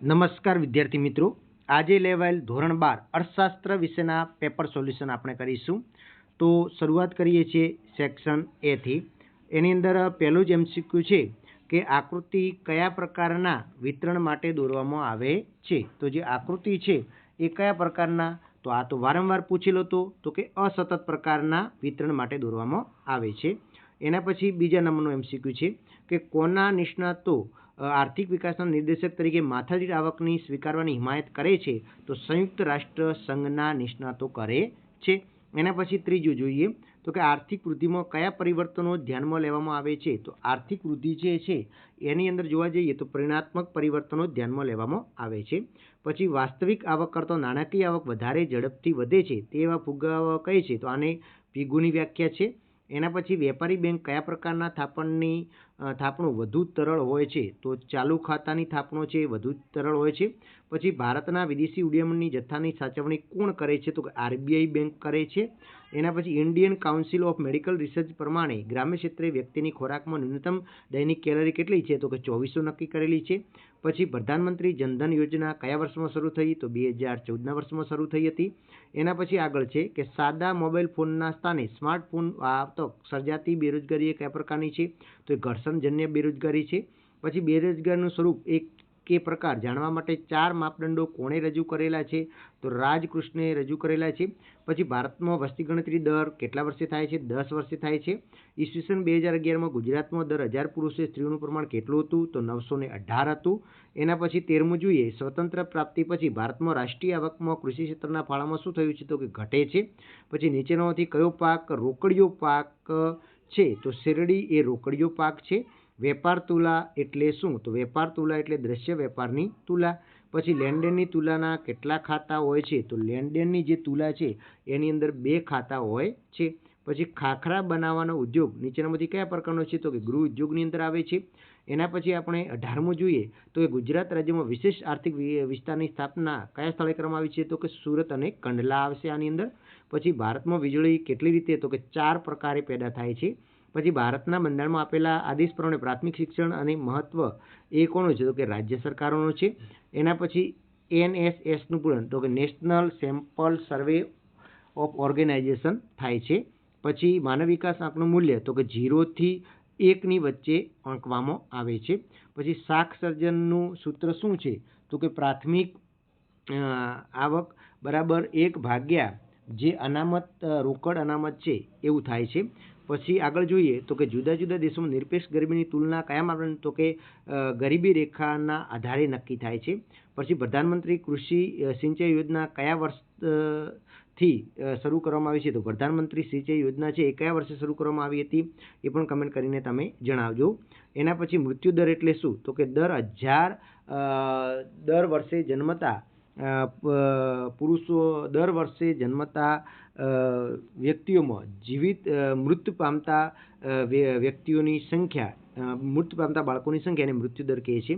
નમસ્કાર વિદ્યાર્થી મિત્રો, આજે લેવાયેલ ધોરણ 12 અર્થશાસ્ત્ર વિશેના પેપર સોલ્યુશન આપણે કરીશું. તો શરૂઆત કરીએ છીએ સેક્શન એ થી. એની અંદર પહેલું જ એમસીક્યુ છે કે આકૃતિ કયા પ્રકારના વિતરણ માટે દોરવામાં આવે છે. તો જે આકૃતિ છે એ કયા પ્રકારના, તો આ તો વારંવાર પૂછેલો તો કે અસતત પ્રકારના વિતરણ માટે દોરવામાં આવે છે. એના પછી બીજા નંબરનો એમસીક્યુ છે કે કોના નિષ્ણાતો આર્થિક વિકાસના નિર્દેશક તરીકે માથાદીઠ આવકની સ્વીકારવાની હિમાયત કરે છે. તો સંયુક્ત રાષ્ટ્ર સંઘના નિષ્ણાતો કરે છે. એના પછી ત્રીજું જોઈએ તો કે આર્થિક વૃદ્ધિમાં કયા પરિવર્તનો ધ્યાનમાં લેવામાં આવે છે. તો આર્થિક વૃદ્ધિ જે છે એની અંદર જોવા જઈએ તો પરિણાત્મક પરિવર્તનો ધ્યાનમાં લેવામાં આવે છે. પછી વાસ્તવિક આવક કરતાં નાણાકીય આવક વધારે ઝડપથી વધે છે તેવા ફુગાવા કહે છે. તો આને પીગુની વ્યાખ્યા છે. એના પછી વેપારી બેંક કયા પ્રકારના થાપણો વધુ તરળ હોય છે. તો ચાલુ ખાતાની થાપણો છે વધુ તરળ હોય છે. પછી ભારતના વિદેશી ઉદ્યમની જથ્થાની સાચવણી કોણ કરે છે. તો કે આરબીઆઈ બેંક કરે છે. એના પછી Indian council of medical research પ્રમાણે ગ્રામ્ય ક્ષેત્રે વ્યક્તિની ખોરાકમાં ન્યૂનતમ દૈનિક કેલરી કેટલી છે. તો કે 2400 નક્કી કરેલી છે. પછી પ્રધાનમંત્રી જનધન યોજના કયા વર્ષમાં શરૂ થઈ. તો 2014ના વર્ષમાં શરૂ થઈ હતી. એના પછી આગળ છે કે સાદા મોબાઈલ ફોનના સ્થાને સ્માર્ટફોન તો સર્જાતી બેરોજગારી એ કયા પ્રકારની છે. તો એ ઘર્ષણજન્ય બેરોજગારી છે. પછી બેરોજગારીનું સ્વરૂપ એક કે પ્રકાર જાણવા માટે 4 માપદંડો કોણે રજૂ કરેલા છે. તો રાજકૃષ્ણે રજૂ કરેલા છે. પછી ભારતમાં વસ્તી ગણતરી દર કેટલા વર્ષે થાય છે. 10 વર્ષે થાય છે. ઈસવીસન 2011માં ગુજરાતમાં દર 1000 પુરુષે સ્ત્રીઓનું પ્રમાણ કેટલું હતું. તો 918 હતું. એના પછી 13મું જોઈએ સ્વતંત્ર પ્રાપ્તિ પછી ભારતમાં રાષ્ટ્રીય આવકમાં કૃષિ ક્ષેત્રના ફાળામાં શું થયું છે. તો કે ઘટે છે. પછી નીચેનામાંથી કયો પાક રોકડિયો પાક છે. તો શેરડી એ રોકડિયો પાક છે. વેપાર તુલા એટલે શું. તો વેપાર તુલા એટલે દ્રશ્ય વેપારની તુલા. પછી લેણદેણની તુલાના કેટલા ખાતા હોય છે. તો લેણદેણની જે તુલા છે એની અંદર 2 ખાતા હોય છે. પછી ખાખરા બનાવવાનો ઉદ્યોગ નીચેનામાંથી કયા પ્રકારનો છે. તો કે ગૃહ ઉદ્યોગની અંદર આવે છે. એના પછી આપણે 18મું જોઈએ તો કે ગુજરાત રાજ્યમાં વિશેષ આર્થિક વિસ્તારની સ્થાપના કયા સ્થળે કરવામાં આવી છે. તો કે સુરત અને કંડલા આવશે આની અંદર. પછી ભારતમાં વીજળી કેટલી રીતે. તો કે 4 પ્રકારે પેદા થાય છે. પછી ભારતના બંધારણમાં આપેલા આદેશ પ્રમાણે પ્રાથમિક શિક્ષણ અને મહત્વ એ કોનો છે. તો કે રાજ્ય સરકારોનો છે. એના પછી NSSનું પૂરણ તો કે national sample survey of organisation થાય છે. પછી માનવ વિકાસ આંકનું મૂલ્ય તો કે 0 થી 1ની વચ્ચે આંકવામાં આવે છે. પછી શાક સર્જનનું સૂત્ર શું છે. તો કે પ્રાથમિક આવક બરાબર 1 ભાગ્યા જે અનામત રોકડ અનામત છે એવું થાય છે. પછી આગળ જોઈએ તો કે જુદા જુદા દેશોમાં નિરપેક્ષ ગરીબીની તુલના કયા માપદંડ. તો કે ગરીબી રેખાના આધારે નક્કી થાય છે. પછી પ્રધાનમંત્રી કૃષિ સિંચાઈ યોજના કયા વર્ષથી શરૂ કરવામાં આવી છે. તો પ્રધાનમંત્રી સિંચાઈ યોજના છે એ કયા વર્ષે શરૂ કરવામાં આવી હતી એ પણ કમેન્ટ કરીને તમે જણાવજો. એના પછી મૃત્યુ દર એટલે શું. તો કે દર વર્ષે જન્મતા પુરુષો દર વર્ષે જન્મતા વ્યક્તિઓમાં મૃત્યુ પામતા વ્યક્તિઓની સંખ્યા મૃત્યુ પામતા બાળકોની સંખ્યાને મૃત્યુદર કહે છે.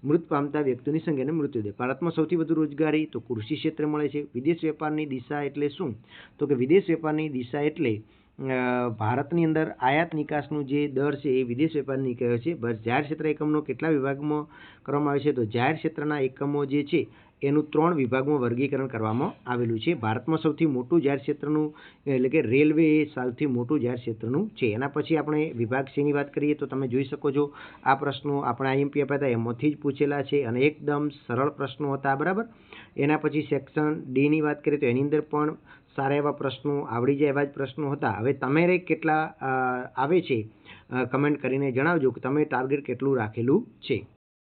મૃત પામતા વ્યક્તિઓની સંખ્યાને મૃત્યુદર. ભારતમાં સૌથી વધુ રોજગારી તો કૃષિ ક્ષેત્રે મળે છે. વિદેશ વેપારની દિશા એટલે શું. તો કે વિદેશ વેપારની દિશા એટલે ભારતની અંદર આયાત નિકાસનું જે દર છે એ વિદેશ વેપારની કહે છે. જાહેર ક્ષેત્ર એકમનો કેટલા વિભાગમાં કરવામાં આવે છે. તો જાહેર ક્ષેત્રના એકમો જે છે એનું 3 વિભાગમાં વર્ગીકરણ કરવામાં આવેલું છે. ભારતમાં સૌથી મોટું જાહેર ક્ષેત્રનું એટલે કે રેલવે એ સૌથી મોટું જાહેર ક્ષેત્રનું છે. એના પછી આપણે વિભાગ સીની વાત કરીએ તો તમે જોઈ શકો છો આ પ્રશ્નો આપણે આઈએમપી આપ્યા હતા એમાંથી જ પૂછેલા છે અને એકદમ સરળ પ્રશ્નો હતા. બરાબર. એના પછી સેક્શન ડીની વાત કરીએ તો એની અંદર પણ સારા એવા પ્રશ્નો આવડી જાય એવા જ પ્રશ્નો હતા. હવે તમારે કેટલા આવે છે કમેન્ટ કરીને જણાવજો કે તમે ટાર્ગેટ કેટલું રાખેલું છે.